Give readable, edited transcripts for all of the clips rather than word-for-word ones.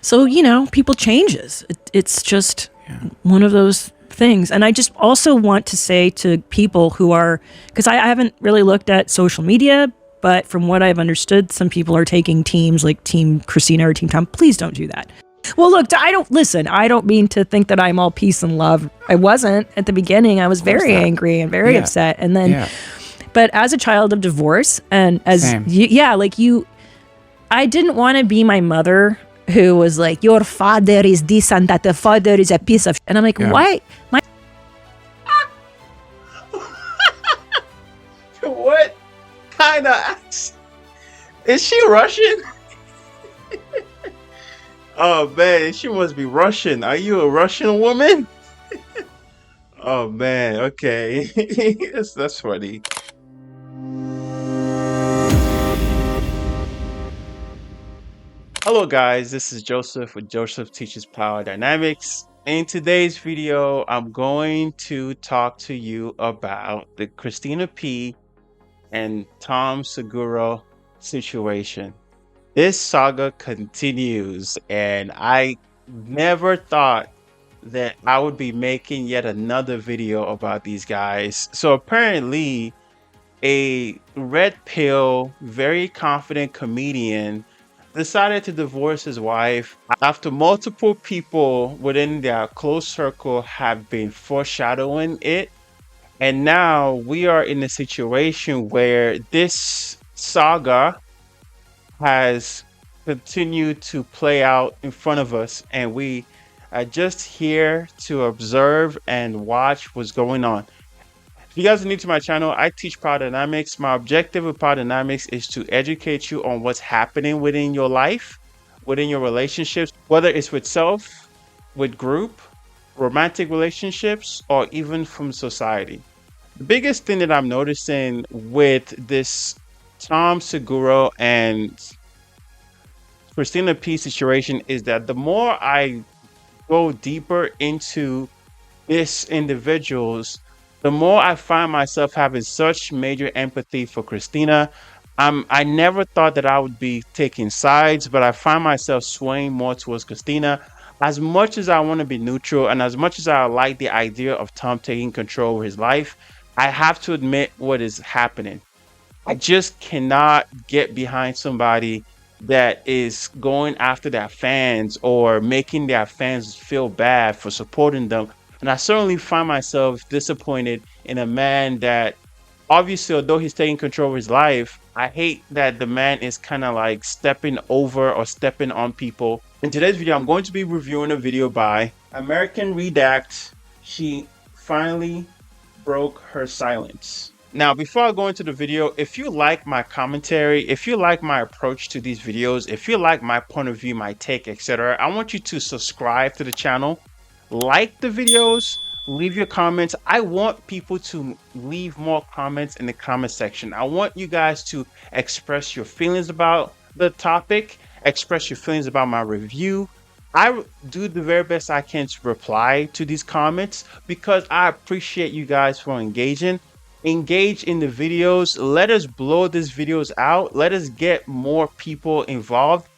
So, you know, people changes. It's just one of those things. And I just also want to say to people who are, because I haven't really looked at social media, but from what I've understood, some people are taking teams like Team Christina or Team Tom. Please don't do that. Well, look, I don't mean to think that I'm all peace and love. I wasn't at the beginning. I was very angry and very upset. And then, but as a child of divorce and as, I didn't want to be my mother who was like, your father is this and that, the father is a piece of, and I'm like, why? What kind of accent? Is she Russian? Oh man, she must be Russian. Are you a Russian woman? Oh man, okay. That's funny. Hello guys, this is Joseph with Joseph Teaches Power Dynamics. In today's video, I'm going to talk to you about the Christina P and Tom Segura situation. This saga continues, and I never thought that I would be making yet another video about these guys. So apparently, a red pill, very confident comedian decided to divorce his wife after multiple people within their close circle have been foreshadowing it. And now we are in a situation where this saga has continued to play out in front of us, and we are just here to observe and watch what's going on. If you guys are new to my channel, I teach Power Dynamics. My objective with Power Dynamics is to educate you on what's happening within your life, within your relationships, whether it's with self, with group, romantic relationships, or even from society. The biggest thing that I'm noticing with this Tom Segura and Christina P situation is that the more I go deeper into this individuals, the more I find myself having such major empathy for Christina. I never thought that I would be taking sides, but I find myself swaying more towards Christina. As much as I want to be neutral and as much as I like the idea of Tom taking control of his life, I have to admit what is happening. I just cannot get behind somebody that is going after their fans or making their fans feel bad for supporting them. And I certainly find myself disappointed in a man that, obviously, although he's taking control of his life, I hate that the man is kind of like stepping over or stepping on people. In today's video, I'm going to be reviewing a video by American Redact. She finally broke her silence. Now, before I go into the video, if you like my commentary, if you like my approach to these videos, if you like my point of view, my take, etc., I want you to subscribe to the channel, like the videos, leave your comments. I want people to leave more comments in the comment section. I want you guys to express your feelings about the topic, express your feelings about my review. I do the very best I can to reply to these comments because I appreciate you guys for engaging. Engage in the videos. Let us blow these videos out. Let us get more people involved.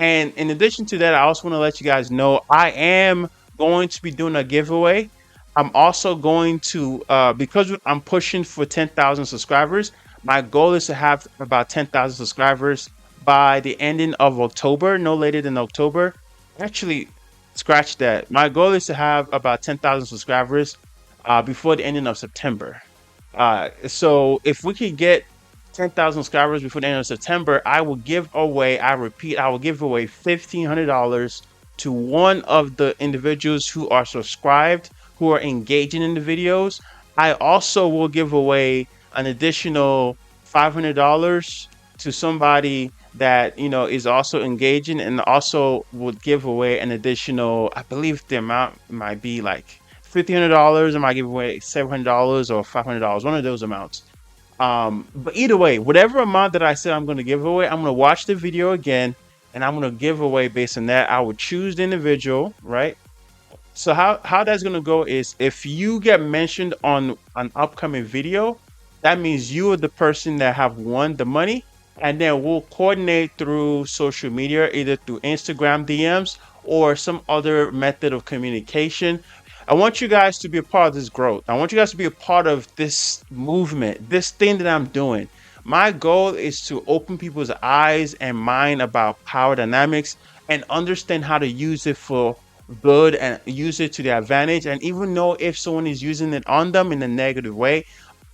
And in addition to that, I also want to let you guys know I am going to be doing a giveaway. I'm also going to, because I'm pushing for 10,000 subscribers, my goal is to have about 10,000 subscribers by the ending of October, no later than October. Actually, scratch that. My goal is to have about 10,000 subscribers before the ending of September. So if we could get 10,000 subscribers before the end of September, I will give away, I repeat, I will give away $1,500 to one of the individuals who are subscribed, who are engaging in the videos. I also will give away an additional $500 to somebody that, you know, is also engaging, and also would give away an additional, I believe the amount might be like $1,500. I might give away $700 or $500, one of those amounts. But either way, whatever amount that I said I'm going to give away, I'm going to watch the video again and I'm going to give away based on that. I would choose the individual, right? So how that's going to go is if you get mentioned on an upcoming video, that means you are the person that have won the money. and then we'll coordinate through social media, either through Instagram DMs or some other method of communication. I want you guys to be a part of this growth. I want you guys to be a part of this movement, this thing that I'm doing. My goal is to open people's eyes and mind about power dynamics and understand how to use it for good and use it to their advantage. And even know if someone is using it on them in a negative way,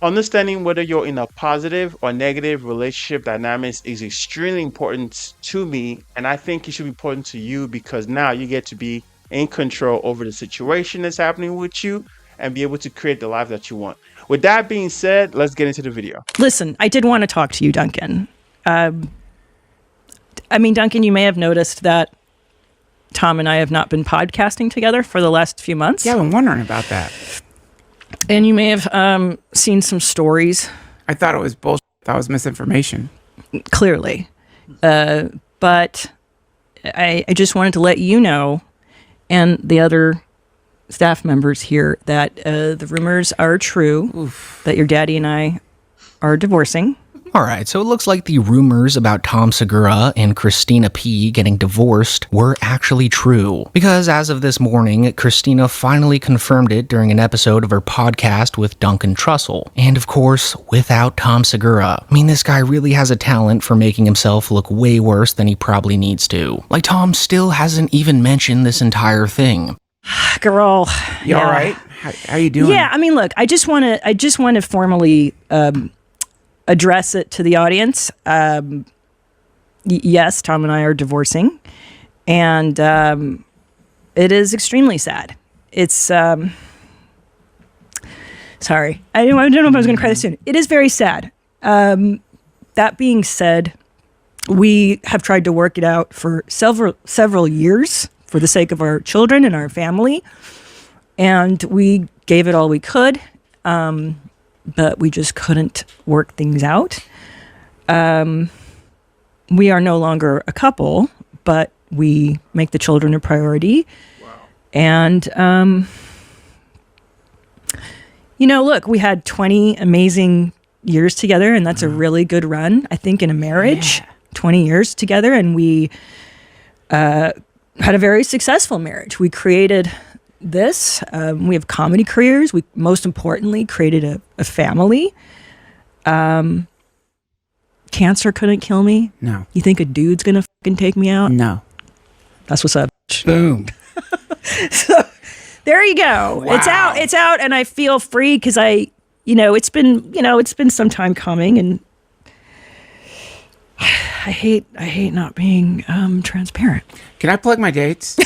understanding whether you're in a positive or negative relationship dynamics is extremely important to me. And I think it should be important to you because now you get to be in control over the situation that's happening with you and be able to create the life that you want. With that being said, let's get into the video. Listen, I did want to talk to you, Duncan. I mean, Duncan, you may have noticed that Tom and I have not been podcasting together for the last few months. Yeah, I've been wondering about that. And you may have seen some stories. I thought it was bullshit. I thought it was misinformation. Clearly. But I just wanted to let you know, and the other staff members here, that the rumors are true, that your daddy and I are divorcing. All right, so it looks like the rumors about Tom Segura and Christina P. getting divorced were actually true. Because as of this morning, Christina finally confirmed it during an episode of her podcast with Duncan Trussell. And of course, without Tom Segura. I mean, this guy really has a talent for making himself look way worse than he probably needs to. Like, Tom still hasn't even mentioned this entire thing. Girl. You all right? How you doing? Yeah, I mean, look, I just want to formally address it to the audience. Yes, Tom and I are divorcing, and it is extremely sad. It's sorry, I don't know if I was going to cry this soon. It is very sad. That being said, we have tried to work it out for several years for the sake of our children and our family, and we gave it all we could. But we just couldn't work things out. We are no longer a couple, but we make the children a priority. Wow. And, look, we had 20 amazing years together, and that's a really good run, I think, in a marriage. Yeah. 20 years together, and we had a very successful marriage. We created this. We have comedy careers. We, most importantly, created a family. Cancer couldn't kill me. No. You think a dude's gonna fucking take me out? No. That's what's up. Boom. So there you go. Wow. It's out, and I feel free because it's been some time coming, and I hate not being transparent. Can I plug my dates?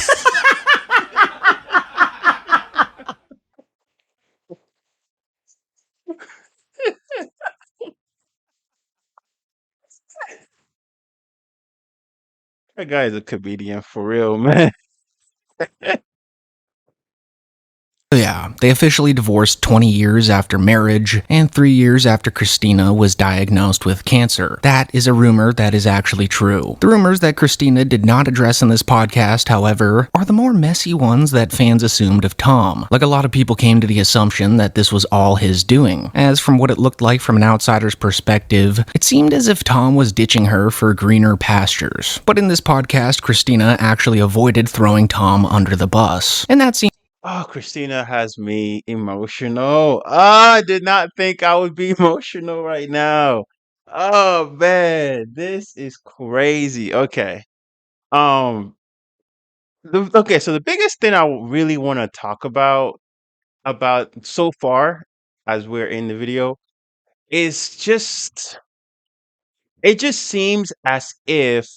That guy is a comedian for real, man. Yeah, they officially divorced 20 years after marriage and 3 years after Christina was diagnosed with cancer. That is a rumor that is actually true. The rumors that Christina did not address in this podcast, however, are the more messy ones that fans assumed of Tom. Like, a lot of people came to the assumption that this was all his doing, as from what it looked like from an outsider's perspective, it seemed as if Tom was ditching her for greener pastures. But in this podcast, Christina actually avoided throwing Tom under the bus, and that seemed Oh, Christina has me emotional. I did not think I would be emotional right now. Oh man, this is crazy. Okay. Um, okay, so the biggest thing I really want to talk about so far as we're in the video is just it just seems as if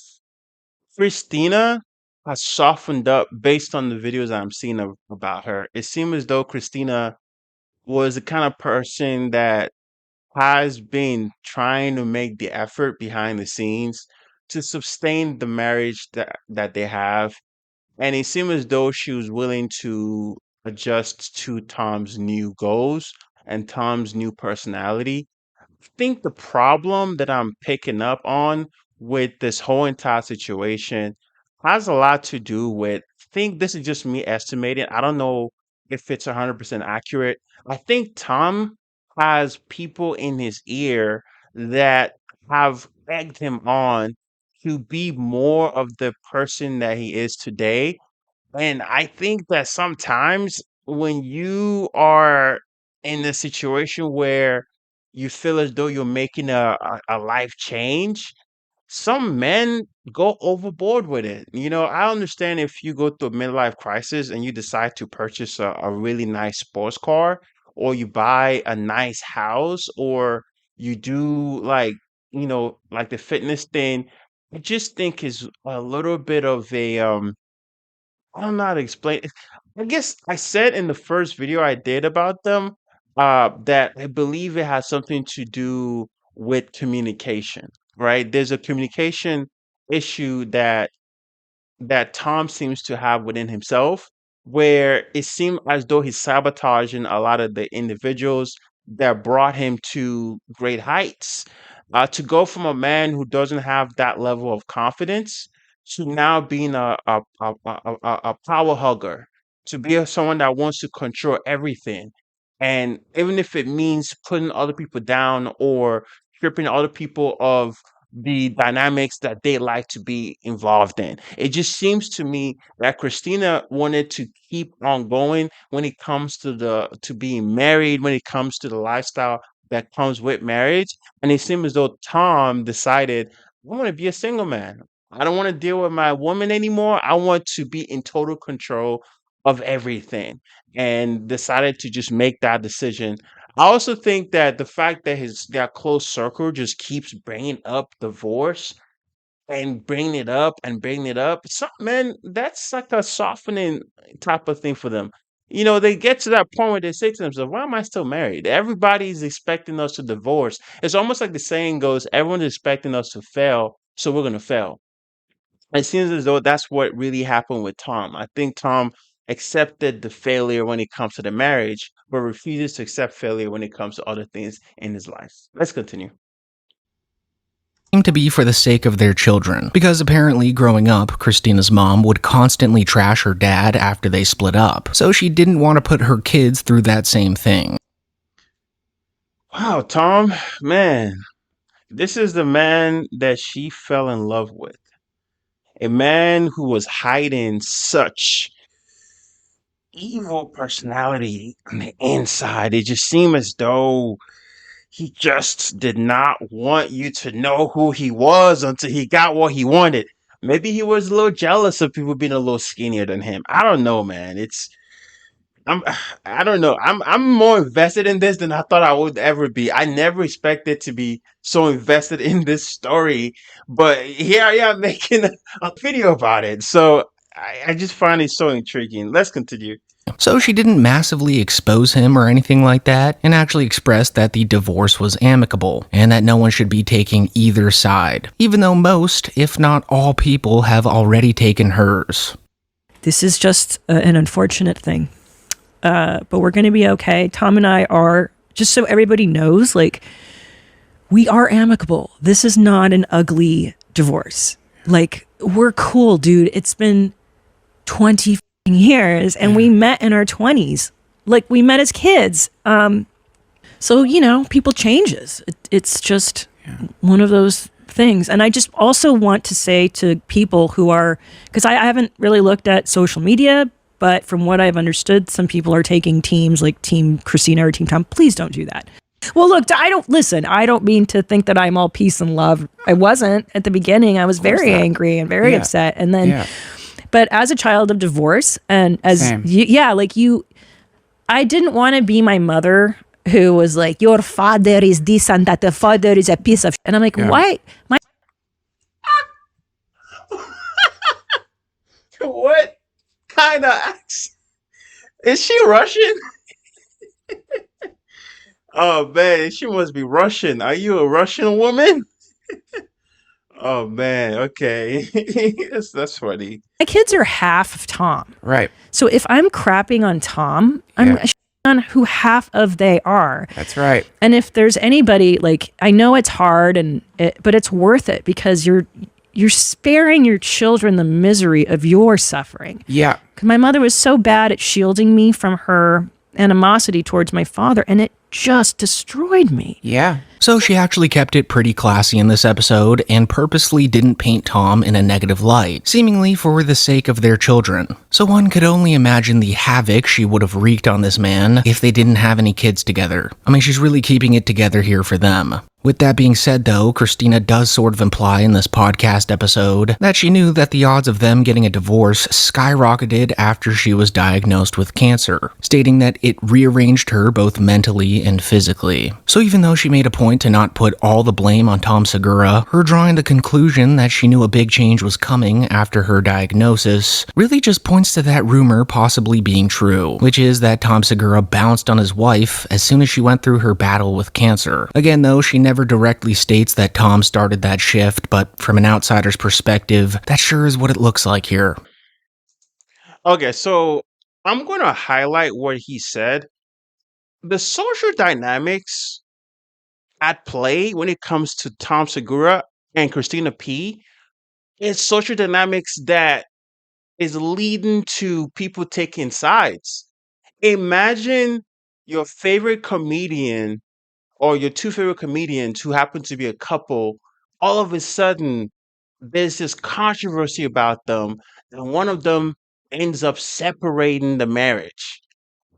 Christina has softened up based on the videos I'm seeing about her. It seems as though Christina was the kind of person that has been trying to make the effort behind the scenes to sustain the marriage that they have. And it seemed as though she was willing to adjust to Tom's new goals and Tom's new personality. Think the problem that I'm picking up on with this whole entire situation has a lot to do with, I think this is just me estimating. I don't know if it's 100% accurate. I think Tom has people in his ear that have egged him on to be more of the person that he is today. And I think that sometimes when you are in a situation where you feel as though you're making a life change, some men go overboard with it. I understand if you go through a midlife crisis and you decide to purchase a really nice sports car, or you buy a nice house, or you do like the fitness thing. I just think is a little bit of a I don't know how to explain it. I guess I said in the first video I did about them, that I believe it has something to do with communication, right? There's a communication issue that Tom seems to have within himself, where it seemed as though he's sabotaging a lot of the individuals that brought him to great heights. To go from a man who doesn't have that level of confidence to now being a power hugger, to be someone that wants to control everything. And even if it means putting other people down or stripping other people of the dynamics that they like to be involved in. It just seems to me that Christina wanted to keep on going when it comes to being married, when it comes to the lifestyle that comes with marriage. And it seems as though Tom decided, I want to be a single man. I don't want to deal with my woman anymore. I want to be in total control of everything, and decided to just make that decision. I also think that the fact that that close circle just keeps bringing up divorce and bringing it up and bringing it up, some men, that's like a softening type of thing for them. They get to that point where they say to themselves, "Why am I still married? Everybody's expecting us to divorce." It's almost like the saying goes, "Everyone's expecting us to fail, so we're gonna fail." It seems as though that's what really happened with Tom. I think Tom accepted the failure when it comes to the marriage, but refuses to accept failure when it comes to other things in his life. Let's continue. Seemed to be for the sake of their children, because apparently growing up, Christina's mom would constantly trash her dad after they split up, so she didn't want to put her kids through that same thing. Wow, Tom, man, this is the man that she fell in love with. A man who was hiding such evil personality on the inside. It just seemed as though he just did not want you to know who he was until he got what he wanted. Maybe he was a little jealous of people being a little skinnier than him. I don't know, man. I'm I don't know. I'm more invested in this than I thought I would ever be. I never expected to be so invested in this story, but here I am making a video about it. So I just find it so intriguing. Let's continue. So she didn't massively expose him or anything like that, and actually expressed that the divorce was amicable, and that no one should be taking either side, even though most, if not all people, have already taken hers. This is just an unfortunate thing. But we're going to be okay. Tom and I are, just so everybody knows, like, we are amicable. This is not an ugly divorce. Like, we're cool, dude. It's been 20 years and we met in our 20s. Like, we met as kids. So, people changes. It's just one of those things. And I just also want to say to people who are, because I haven't really looked at social media, but from what I've understood, some people are taking teams like Team Christina or Team Tom. Please don't do that. Well, look, I don't mean to think that I'm all peace and love. I wasn't at the beginning. I was very angry and very upset. And then, but as a child of divorce and as, I didn't want to be my mother who was like, your father is this and that. The father is a piece of shit. And I'm like, why? What kind of accent? Is she Russian? Oh man, she must be Russian. Are you a Russian woman? Oh man, okay. That's funny. My kids are half of Tom. Right. So if I'm crapping on Tom, I'm on who half of they are. That's right. And if there's anybody, like, I know it's hard but it's worth it because you're sparing your children the misery of your suffering. Yeah. Because my mother was so bad at shielding me from her animosity towards my father, and it just destroyed me. Yeah. So she actually kept it pretty classy in this episode and purposely didn't paint Tom in a negative light, seemingly for the sake of their children. So one could only imagine the havoc she would have wreaked on this man if they didn't have any kids together. I mean, she's really keeping it together here for them. With that being said though, Christina does sort of imply in this podcast episode that she knew that the odds of them getting a divorce skyrocketed after she was diagnosed with cancer, stating that it rearranged her both mentally and physically. So even though she made a point to not put all the blame on Tom Segura, her drawing the conclusion that she knew a big change was coming after her diagnosis really just points to that rumor possibly being true, which is that Tom Segura bounced on his wife as soon as she went through her battle with cancer. Again though, she never directly states that Tom started that shift, but from an outsider's perspective, that sure is what it looks like here. Okay, so I'm going to highlight what he said. The social dynamics at play when it comes to Tom Segura and Christina P is social dynamics that is leading to people taking sides. Imagine your favorite comedian or your two favorite comedians who happen to be a couple, all of a sudden there's this controversy about them, and one of them ends up separating the marriage.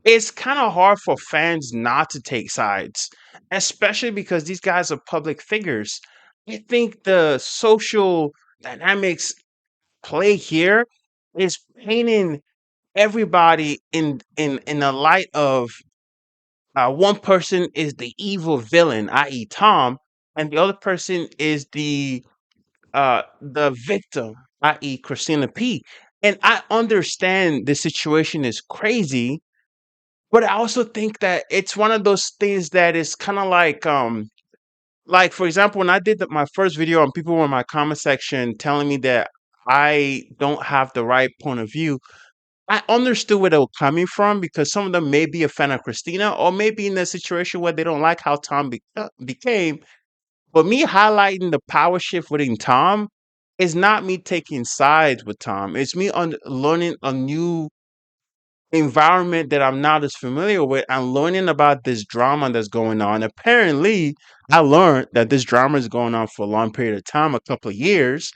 It's kind of hard for fans not to take sides, especially because these guys are public figures. I think the social dynamics play here is painting everybody in the light of one person is the evil villain, i.e., Tom, and the other person is the victim, i.e., Christina P. And I understand the situation is crazy, but I also think that it's one of those things that is kind of like for example, when I did my first video and people were in my comment section telling me that I don't have the right point of view, I understood where they were coming from because some of them may be a fan of Christina or maybe in a situation where they don't like how Tom became. But me highlighting the power shift within Tom is not me taking sides with Tom. It's me learning a new environment that I'm not as familiar with. I'm learning about this drama that's going on. Apparently, I learned that this drama is going on for a long period of time, a couple of years.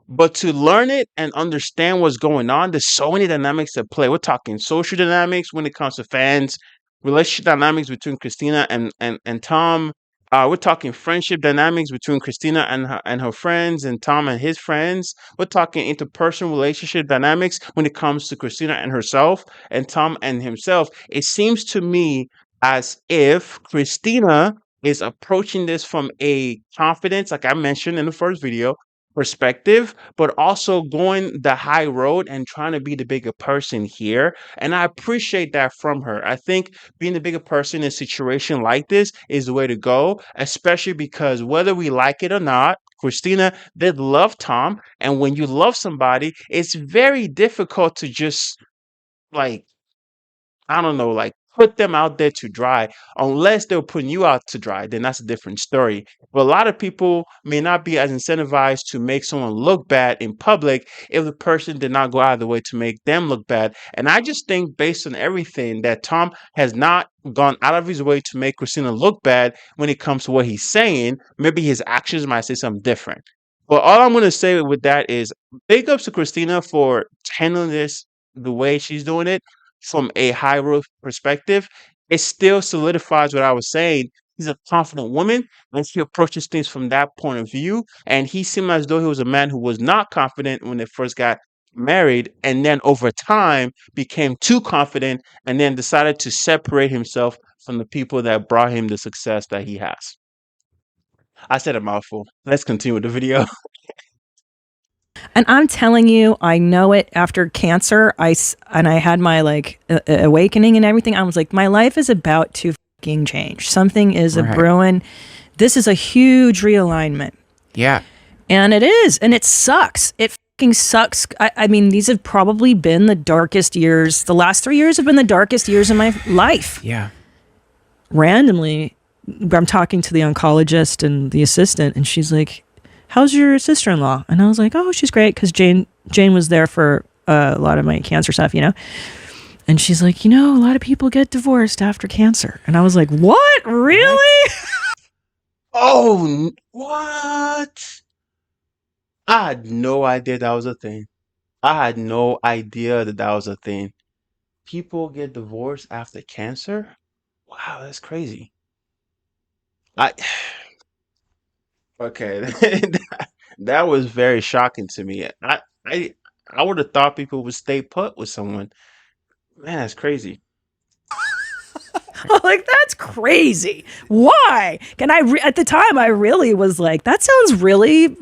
But to learn it and understand what's going on, there's so many dynamics at play. We're talking social dynamics when it comes to fans, relationship dynamics between Christina and Tom. We're talking friendship dynamics between Christina and her friends and Tom and his friends. We're talking interpersonal relationship dynamics when it comes to Christina and herself and Tom and himself. It seems to me as if Christina is approaching this from a confidence, like I mentioned in the first video, perspective, but also going the high road and trying to be the bigger person here. And I appreciate that from her. I think being the bigger person in a situation like this is the way to go, especially because whether we like it or not, Christina did love Tom. And when you love somebody, it's very difficult to just like I don't know, like put them out there to dry unless they're putting you out to dry, then that's a different story. But a lot of people may not be as incentivized to make someone look bad in public if the person did not go out of the way to make them look bad. And I just think based on everything that Tom has not gone out of his way to make Christina look bad when it comes to what he's saying. Maybe his actions might say something different. But all I'm going to say with that is big ups to Christina for handling this the way she's doing it from a high road perspective. It still solidifies what I was saying. He's a confident woman, and she approaches things from that point of view. And he seemed as though he was a man who was not confident when they first got married, and then over time became too confident, and then decided to separate himself from the people that brought him the success that he has. I said a mouthful. Let's continue with the video. And I'm telling you, I know it after cancer. I had my awakening and everything. I was like, my life is about to fucking change. Something is a brewing. This is a huge realignment. Yeah. And it is. And it sucks. It fucking sucks. I mean, these have probably been the darkest years. The last 3 years have been the darkest years of my life. Yeah. Randomly, I'm talking to the oncologist and the assistant, and she's like, how's your sister-in-law? And I was like, oh, she's great, because Jane was there for a lot of my cancer stuff, And she's like, a lot of people get divorced after cancer. And I was like, what? Really? Oh, what? I had no idea that was a thing. I had no idea that that was a thing. People get divorced after cancer? Wow, that's crazy. I okay, that was very shocking to me. I I would have thought people would stay put with someone. Man, that's crazy. Like, that's crazy. Why? At the time, I really was like, that sounds really.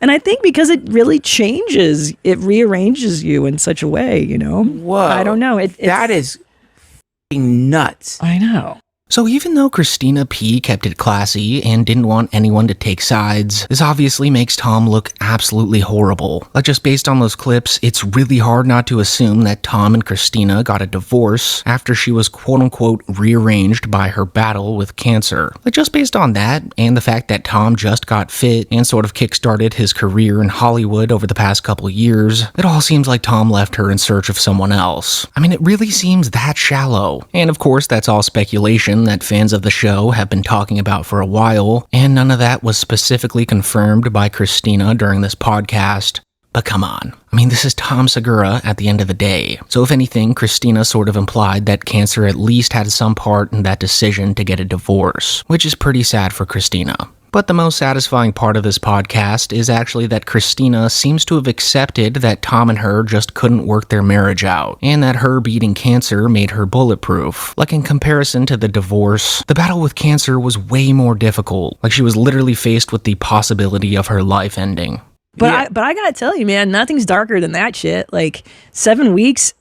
And I think because it really changes, it rearranges you in such a way, you know? Whoa. I don't know. That is f***ing nuts. I know. So even though Christina P. kept it classy and didn't want anyone to take sides, this obviously makes Tom look absolutely horrible. Like, just based on those clips, it's really hard not to assume that Tom and Christina got a divorce after she was quote-unquote rearranged by her battle with cancer. Like, just based on that, and the fact that Tom just got fit and sort of kickstarted his career in Hollywood over the past couple years, it all seems like Tom left her in search of someone else. I mean, it really seems that shallow. And of course, that's all speculation that fans of the show have been talking about for a while, and none of that was specifically confirmed by Christina during this podcast. But come on. I mean, this is Tom Segura at the end of the day. So if anything, Christina sort of implied that cancer at least had some part in that decision to get a divorce, which is pretty sad for Christina. But the most satisfying part of this podcast is actually that Christina seems to have accepted that Tom and her just couldn't work their marriage out, and that her beating cancer made her bulletproof. Like, in comparison to the divorce, the battle with cancer was way more difficult. Like, she was literally faced with the possibility of her life ending. But I gotta tell you, man, nothing's darker than that shit. Like, 7 weeks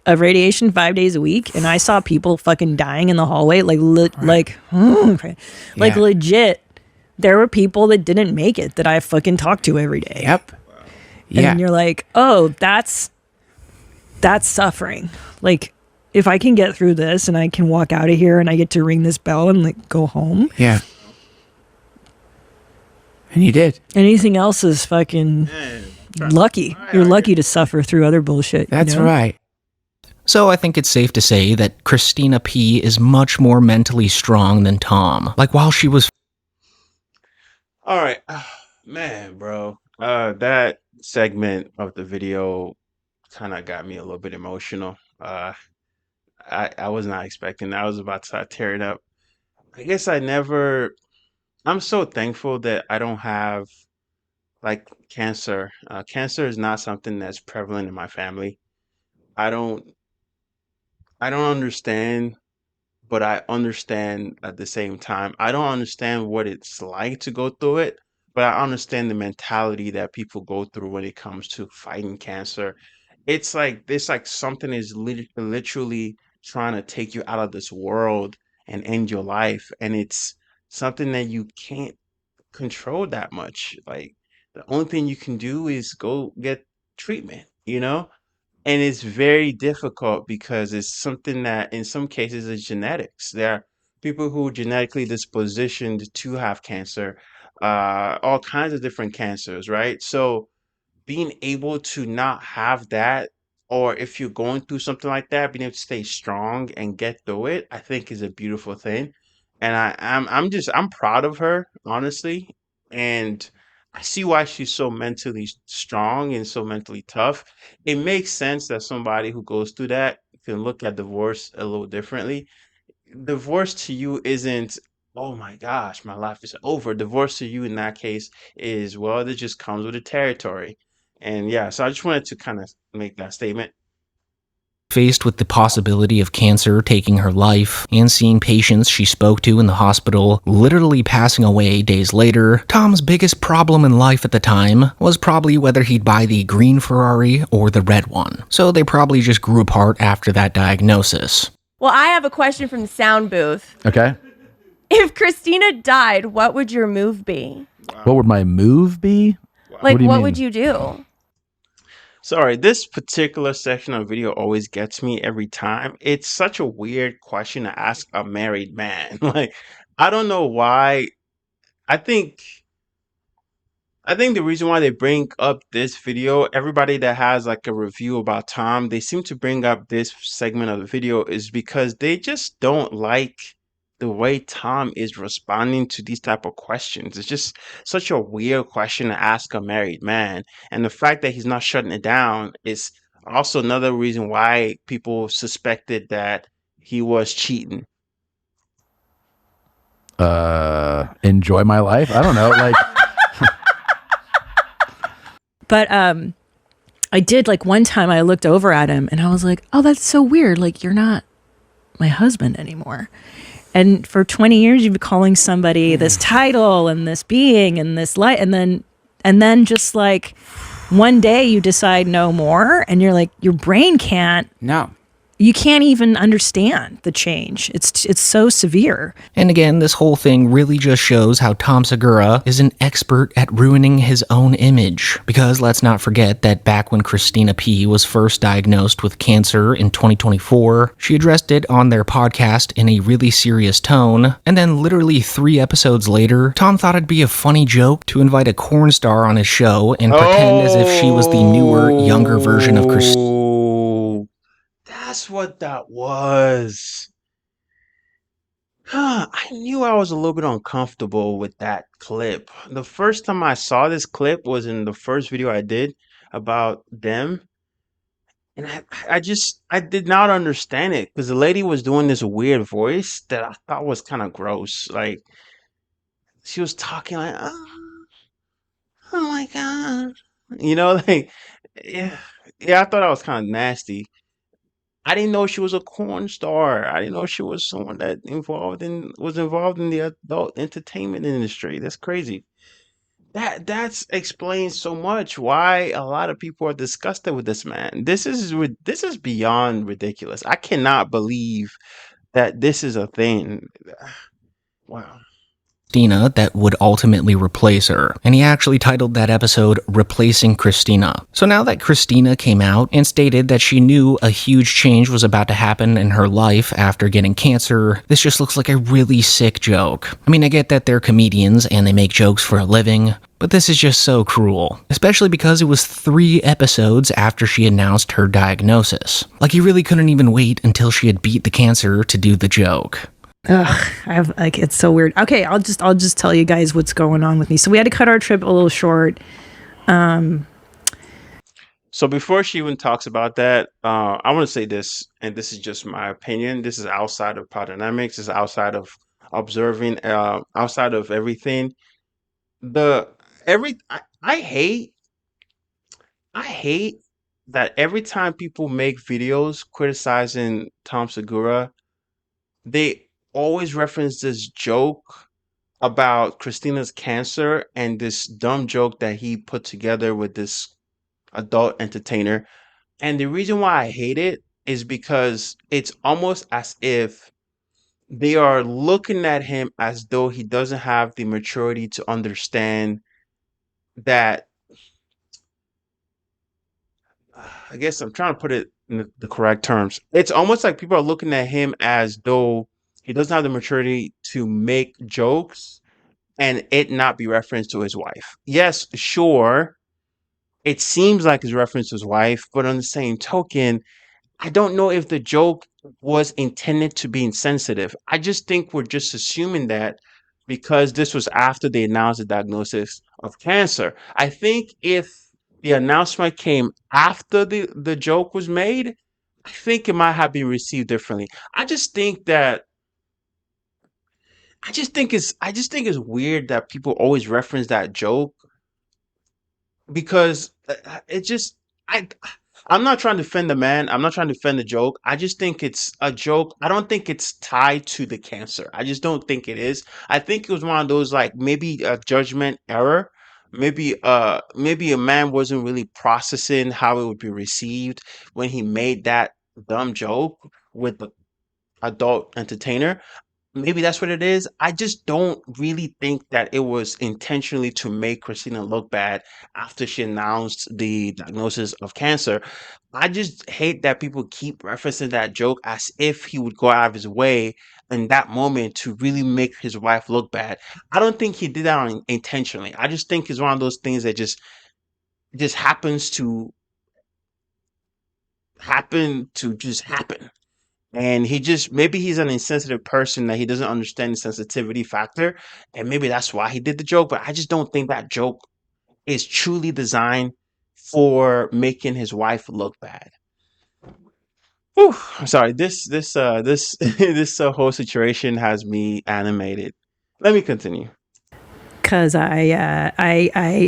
of radiation 5 days a week, and I saw people fucking dying in the hallway. Like legit. There were people that didn't make it that I fucking talk to every day. Yep. Yeah. And you're like, oh, that's suffering. Like, if I can get through this and I can walk out of here and I get to ring this bell and like go home. Yeah. And you did. Anything else is fucking lucky. You're lucky to suffer through other bullshit. That's you know? right. So I think it's safe to say that Christina P. is much more mentally strong than Tom. Like, while she was All right. Man, bro. That segment of the video kind of got me a little bit emotional. I was not expecting that. I was about to start tearing up. I guess I'm so thankful that I don't have like cancer. Cancer is not something that's prevalent in my family. I don't I don't understand, but I understand at the same time. I don't understand what it's like to go through it, but I understand the mentality that people go through when it comes to fighting cancer. It's like something is literally trying to take you out of this world and end your life, and it's something that you can't control that much. Like, the only thing you can do is go get treatment, you know? And it's very difficult because it's something that in some cases is genetics. There are people who are genetically dispositioned to have cancer, all kinds of different cancers, right? So being able to not have that, or if you're going through something like that, being able to stay strong and get through it, I think is a beautiful thing. And I'm proud of her, honestly. And I see why she's so mentally strong and so mentally tough. It makes sense that somebody who goes through that can look at divorce a little differently. Divorce to you isn't, oh my gosh, my life is over. Divorce to you in that case is, well, it just comes with the territory. And yeah, so I just wanted to kind of make that statement. faced with the possibility of cancer taking her life and seeing patients she spoke to in the hospital literally passing away days later, Tom's biggest problem in life at the time was probably whether he'd buy the green Ferrari or the red one. So they probably just grew apart after that diagnosis. Well, I have a question from the sound booth. Okay. If Christina died, what would your move be? What would my move be? Like, do you what mean? would you do? Sorry, this particular section of video always gets me every time. It's such a weird question to ask a married man. Like, I don't know why. I think the reason why they bring up this video, everybody that has like a review about Tom, they seem to bring up this segment of the video is because they just don't like the way Tom is responding to these type of questions. It's just such a weird question to ask a married man. And the fact that he's not shutting it down is also another reason why people suspected that he was cheating. Enjoy my life. I don't know. Like, But I did, like, one time I looked over at him and I was like, oh, that's so weird. Like, you're not my husband anymore. And for 20 years, you've been calling somebody this title and this being and this light. And then just like one day you decide no more, and you're like, your brain can't, No. you can't even understand the change. It's so severe. And again, this whole thing really just shows how Tom Segura is an expert at ruining his own image. Because let's not forget that back when Christina P. was first diagnosed with cancer in 2024, she addressed it on their podcast in a really serious tone. And then literally 3 episodes later, Tom thought it'd be a funny joke to invite a corn star on his show and pretend as if she was the newer, younger version of Christina. Oh, that's what that was. I knew I was a little bit uncomfortable with that clip. The first time I saw this clip was in the first video I did about them. And I did not understand it because the lady was doing this weird voice that I thought was kind of gross. Like, she was talking like, oh my God. You know, like, yeah, yeah, I thought I was kind of nasty. I didn't know she was a corn star. I didn't know she was someone that was involved in the adult entertainment industry. That's crazy. That's explains so much why a lot of people are disgusted with this man. This is beyond ridiculous. I cannot believe that this is a thing. Wow. Christina that would ultimately replace her, and he actually titled that episode Replacing Christina. So now that Christina came out and stated that she knew a huge change was about to happen in her life after getting cancer, this just looks like a really sick joke. I mean, I get that they're comedians and they make jokes for a living, but this is just so cruel, especially because it was 3 episodes after she announced her diagnosis. Like, he really couldn't even wait until she had beat the cancer to do the joke. Ugh, it's so weird. Okay, I'll just tell you guys what's going on with me. So we had to cut our trip a little short. So before she even talks about that, I want to say this, and this is just my opinion. This is outside of power dynamics. This is outside of observing, outside of everything. The every I hate that every time people make videos criticizing Tom Segura, they always reference this joke about Christina's cancer and this dumb joke that he put together with this adult entertainer. And the reason why I hate it is because it's almost as if they are looking at him as though he doesn't have the maturity to understand that. I guess I'm trying to put it in the correct terms. It's almost like people are looking at him as though he doesn't have the maturity to make jokes and it not be referenced to his wife. Yes, sure, it seems like it's reference to his wife, but on the same token, I don't know if the joke was intended to be insensitive. I just think we're just assuming that because this was after they announced the diagnosis of cancer. I think if the announcement came after the joke was made, I think it might have been received differently. I just think it's weird that people always reference that joke because it just I I'm not trying to defend the man. I'm not trying to defend the joke. I just think it's a joke. I don't think it's tied to the cancer. I just don't think it is. I think it was one of those like maybe a judgment error. Maybe a man wasn't really processing how it would be received when he made that dumb joke with the adult entertainer. Maybe that's what it is. I just don't really think that it was intentionally to make Christina look bad after she announced the diagnosis of cancer. I just hate that people keep referencing that joke as if he would go out of his way in that moment to really make his wife look bad. I don't think he did that intentionally. I just think it's one of those things that just happens to happen. And he just, maybe he's an insensitive person that he doesn't understand the sensitivity factor. And maybe that's why he did the joke. But I just don't think that joke is truly designed for making his wife look bad. Whew, I'm sorry. This whole situation has me animated. Let me continue. Because I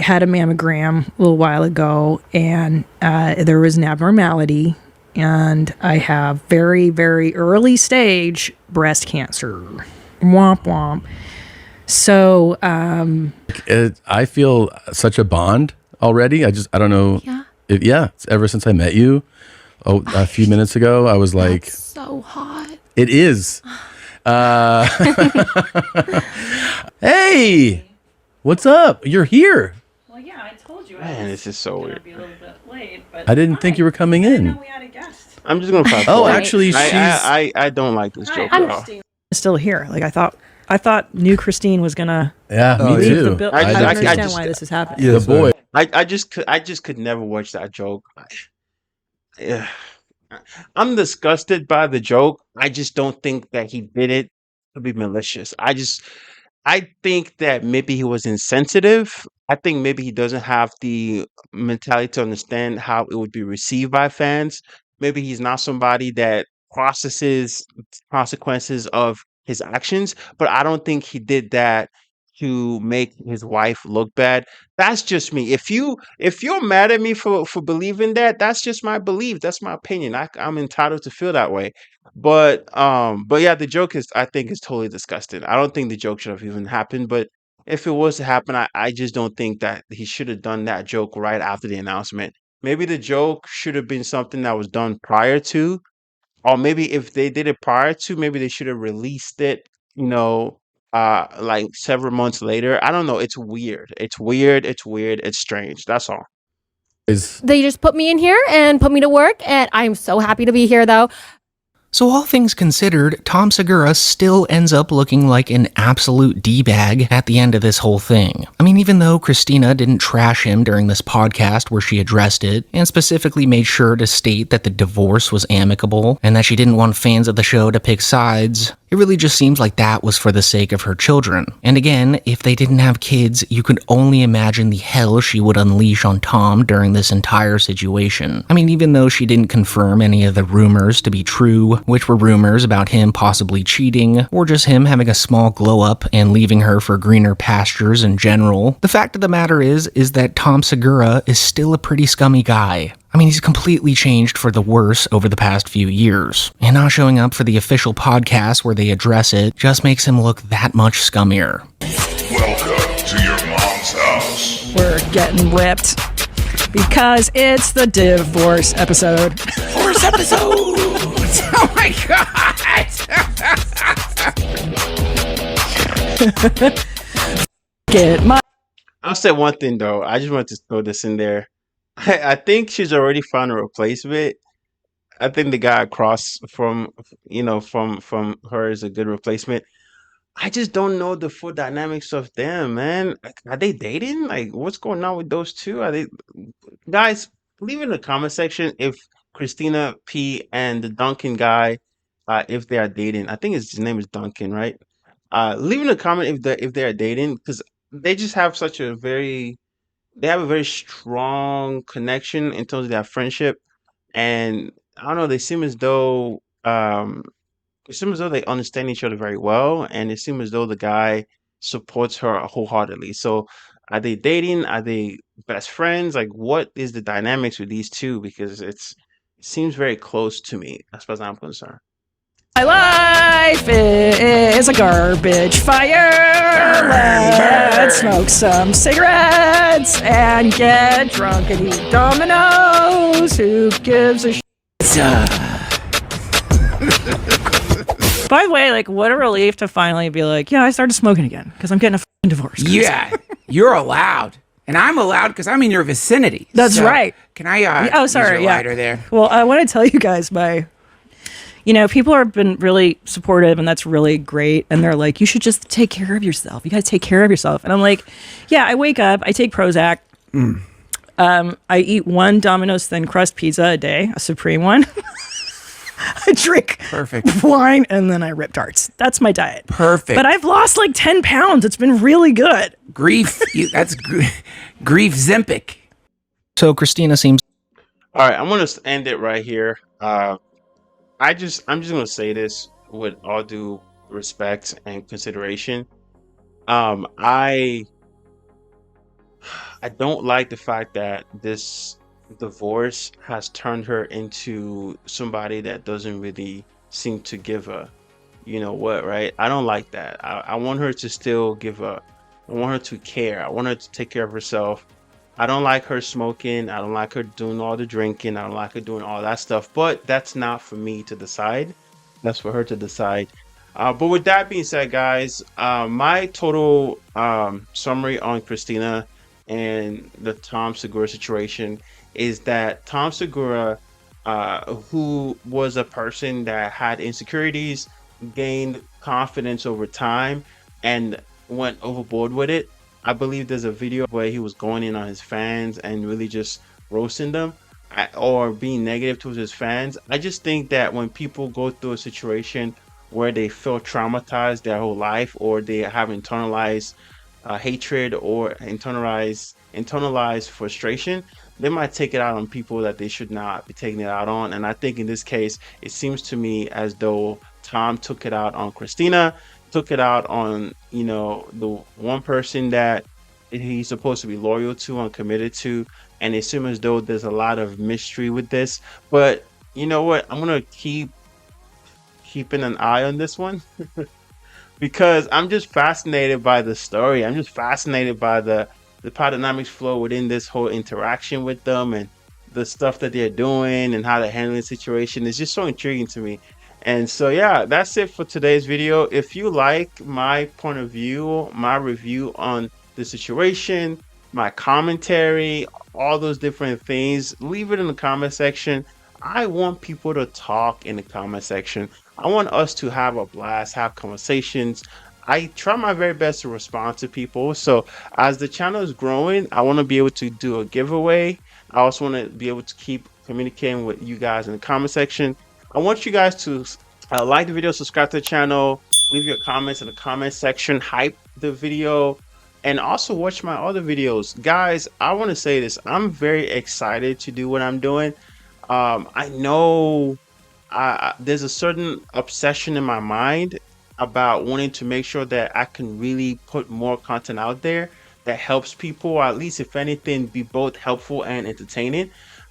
had a mammogram a little while ago, and there was an abnormality, and I have very, very early stage breast cancer. Womp womp. So I feel such a bond already. I don't know. Yeah. It's ever since I met you a few minutes ago, I was like, That's so hot. it is. Hey, what's up? You're here. well, yeah, I told you. Man, this is so weird. Be a little bit late, but I didn't think you were coming in. we had a guest. I'm just gonna fast Oh, forward. actually, I don't like this joke at all. Still here. Like I thought new Christine was gonna Yeah, me leave too. the bill. I, I don't understand just- why this is happening. The boy. I just could never watch that joke. Yeah. I'm disgusted by the joke. I just don't think that he did it to be malicious. I think that maybe he was insensitive. I think maybe he doesn't have the mentality to understand how it would be received by fans. Maybe he's not somebody that processes consequences of his actions, but I don't think he did that to make his wife look bad. That's just me. If you're mad at me for believing that, that's just my belief. That's my opinion. I'm entitled to feel that way. But yeah, the joke is, I think, is totally disgusting. I don't think the joke should have even happened. But if it was to happen, I just don't think that he should have done that joke right after the announcement. Maybe the joke should have been something that was done prior to, or maybe if they did it prior to, maybe they should have released it, like several months later. I don't know. It's weird. It's weird. It's weird. It's strange. That's all. They just put me in here and put me to work, and I'm so happy to be here, though. So all things considered, Tom Segura still ends up looking like an absolute D-bag at the end of this whole thing. I mean, even though Christina didn't trash him during this podcast where she addressed it, and specifically made sure to state that the divorce was amicable, and that she didn't want fans of the show to pick sides, it really just seems like that was for the sake of her children. And again, if they didn't have kids, you could only imagine the hell she would unleash on Tom during this entire situation. I mean, even though she didn't confirm any of the rumors to be true, which were rumors about him possibly cheating, or just him having a small glow up and leaving her for greener pastures in general, the fact of the matter is that Tom Segura is still a pretty scummy guy. I mean, he's completely changed for the worse over the past few years, and not showing up for the official podcast where they address it just makes him look that much scummier. Welcome to your mom's house. We're getting ripped because it's the divorce episode. Divorce episodes! Oh my god! Get my I'll say one thing though. I just want to throw this in there. I think she's already found a replacement. I think the guy across from her is a good replacement. I just don't know the full dynamics of them, man. Like, are they dating? Like, what's going on with those two? Are they guys? Leave in the comment section if Christina P and the Duncan guy, if they are dating. I think his name is Duncan, right? Leave in a comment if they are dating, because they just have they have a very strong connection in terms of their friendship, and I don't know, it seems as though they understand each other very well, and it seems as though the guy supports her wholeheartedly. So are they dating? Are they best friends? Like, what is the dynamics with these two? Because it seems very close to me as far as I'm concerned. life is a garbage fire. Let's smoke some cigarettes and get drunk and eat Dominoes. Who gives a By the way, like, what a relief to finally be like, yeah, I started smoking again because I'm getting a fucking divorce. guys. Yeah, you're allowed. And I'm allowed because I'm in your vicinity. That's So, right. Can I Oh, use sorry. your Yeah. lighter there? Well, I want to tell you guys people have been really supportive, and that's really great. And they're like, you should just take care of yourself. You got to take care of yourself. And I'm like, yeah, I wake up, I take Prozac. I eat one Domino's thin crust pizza a day, a supreme one. I drink Perfect. wine and then I rip darts. That's my diet. Perfect. But I've lost like 10 pounds. It's been really good. Grief. That's grief Zempic. So Christina seems All right, I'm gonna end it right here. I'm just gonna say this with all due respect and consideration. I don't like the fact that this divorce has turned her into somebody that doesn't really seem to give a, you know what, right? I don't like that. I want her to still give a, I want her to care. I want her to take care of herself. I don't like her smoking. I don't like her doing all the drinking. I don't like her doing all that stuff. But that's not for me to decide. That's for her to decide. But with that being said, guys, my total summary on Christina and the Tom Segura situation is that Tom Segura, who was a person that had insecurities, gained confidence over time, and went overboard with it. I believe there's a video where he was going in on his fans and really just roasting them or being negative towards his fans. I just think that when people go through a situation where they feel traumatized their whole life, or they have internalized hatred or internalized frustration, they might take it out on people that they should not be taking it out on. And I think in this case, it seems to me as though Tom took it out on Christina, took it out on, you know, the one person that he's supposed to be loyal to and committed to. And it seems as though there's a lot of mystery with this. But you know what? I'm gonna keeping an eye on this one because I'm just fascinated by the story. I'm just fascinated by the power dynamics flow within this whole interaction with them, and the stuff that they're doing and how they're handling the situation is just so intriguing to me. And so yeah, that's it for today's video. If you like my point of view, my review on the situation, my commentary, all those different things, leave it in the comment section. I want people to talk in the comment section. I want us to have a blast, have conversations. I try my very best to respond to people. So as the channel is growing, I want to be able to do a giveaway. I also want to be able to keep communicating with you guys in the comment section. I want you guys to like the video, subscribe to the channel, leave your comments in the comment section, hype the video, and also watch my other videos. Guys, I want to say this. I'm very excited to do what I'm doing. I know there's a certain obsession in my mind about wanting to make sure that I can really put more content out there that helps people, or at least if anything, be both helpful and entertaining.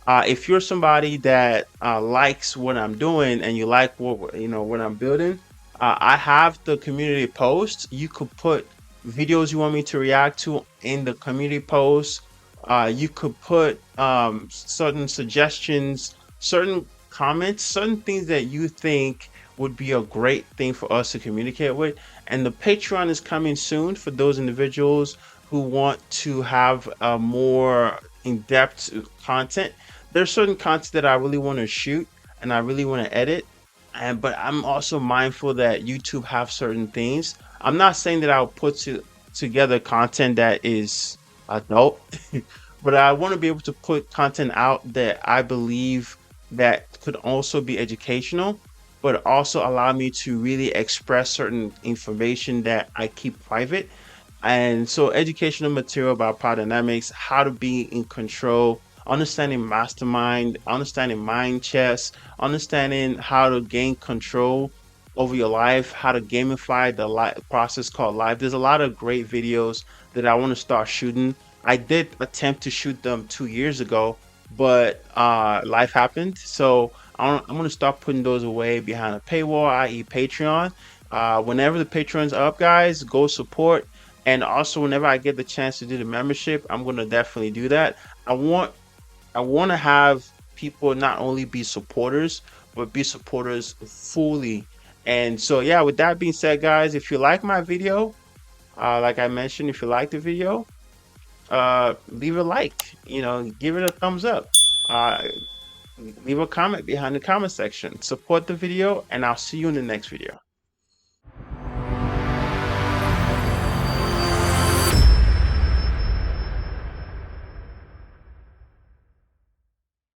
If you're somebody that likes what I'm doing and you like what I'm building, I have the community post. You could put videos you want me to react to in the community post. You could put certain suggestions, certain comments, certain things that you think would be a great thing for us to communicate with. And the Patreon is coming soon for those individuals who want to have a more in-depth content. There's certain content that I really want to shoot and I really want to edit, but I'm also mindful that YouTube have certain things. I'm not saying that I'll put together content that is adult, but I want to be able to put content out that I believe that could also be educational, but also allow me to really express certain information that I keep private. And so educational material about power dynamics, how to be in control, understanding mastermind, understanding mind chess, understanding how to gain control over your life, how to gamify the process called life. There's a lot of great videos that I want to start shooting. I did attempt to shoot them 2 years ago, but life happened. So I'm going to start putting those away behind a paywall, i.e. Patreon. Whenever the Patreon's up, guys, go support. And also whenever I get the chance to do the membership, I'm going to definitely do that. I want to have people not only be supporters, but be supporters fully. And so, yeah, with that being said, guys, if you like my video, like I mentioned, if you like the video, leave a like, give it a thumbs up, leave a comment behind the comment section, support the video, and I'll see you in the next video.